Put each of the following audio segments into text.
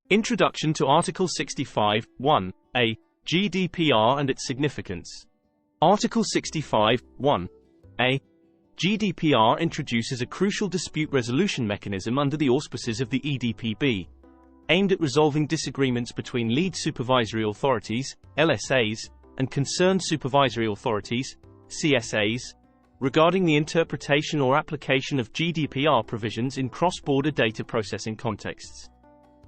Introduction to Article 65, 1a, GDPR and its significance. Article 65, 1a, GDPR introduces a crucial dispute resolution mechanism under the auspices of the EDPB, aimed at resolving disagreements between lead supervisory authorities, LSAs, and concerned supervisory authorities, CSAs, regarding the interpretation or application of GDPR provisions in cross-border data processing contexts.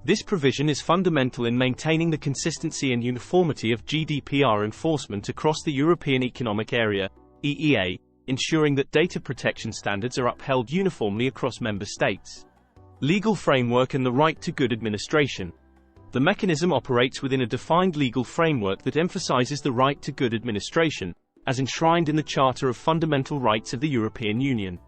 This provision is fundamental in maintaining the consistency and uniformity of GDPR enforcement across the European Economic Area, EEA, ensuring that data protection standards are upheld uniformly across member states. Legal framework and the right to good administration. The mechanism operates within a defined legal framework that emphasizes the right to good administration, as enshrined in the Charter of Fundamental Rights of the European Union.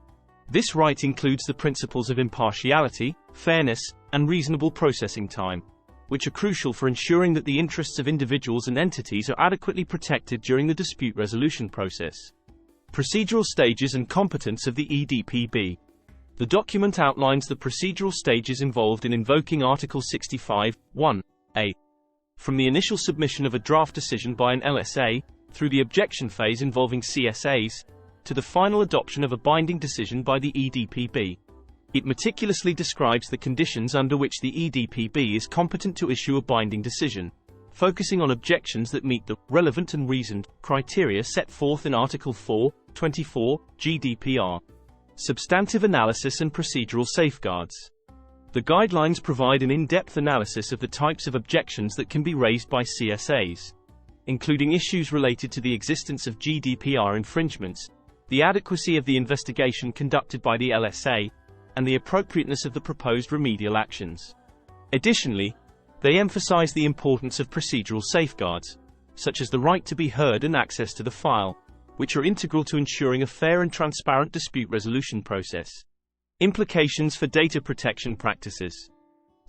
This right includes the principles of impartiality, fairness, and reasonable processing time, which are crucial for ensuring that the interests of individuals and entities are adequately protected during the dispute resolution process. Procedural stages and competence of the EDPB. The document outlines the procedural stages involved in invoking Article 65, 1a, from the initial submission of a draft decision by an LSA, through the objection phase involving CSAs, to the final adoption of a binding decision by the EDPB. It meticulously describes the conditions under which the EDPB is competent to issue a binding decision, focusing on objections that meet the relevant and reasoned criteria set forth in Article 4(24) GDPR. Substantive analysis and procedural safeguards. The guidelines provide an in-depth analysis of the types of objections that can be raised by CSAs, including issues related to the existence of GDPR infringements, the adequacy of the investigation conducted by the LSA, and the appropriateness of the proposed remedial actions. Additionally, they emphasize the importance of procedural safeguards, such as the right to be heard and access to the file, which are integral to ensuring a fair and transparent dispute resolution process. Implications for data protection practices.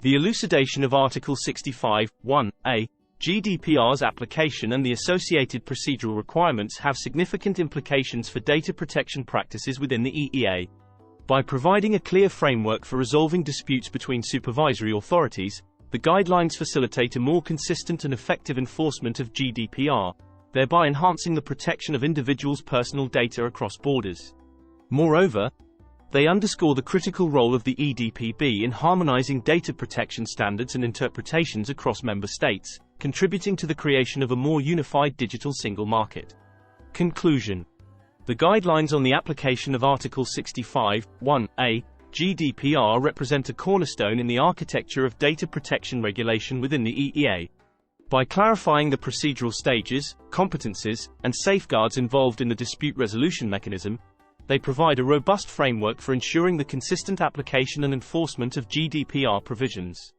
The elucidation of Article 65, 1a, GDPR's application and the associated procedural requirements have significant implications for data protection practices within the EEA. By providing a clear framework for resolving disputes between supervisory authorities, the guidelines facilitate a more consistent and effective enforcement of GDPR, thereby enhancing the protection of individuals' personal data across borders. Moreover, they underscore the critical role of the EDPB in harmonizing data protection standards and interpretations across member states, contributing to the creation of a more unified digital single market. Conclusion. The guidelines on the application of Article 65, 1a, GDPR represent a cornerstone in the architecture of data protection regulation within the EEA. By clarifying the procedural stages, competencies, and safeguards involved in the dispute resolution mechanism, they provide a robust framework for ensuring the consistent application and enforcement of GDPR provisions.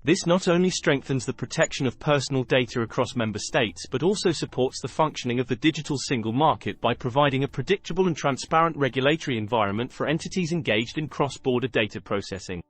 This not only strengthens the protection of personal data across member states but also supports the functioning of the digital single market by providing a predictable and transparent regulatory environment for entities engaged in cross-border data processing.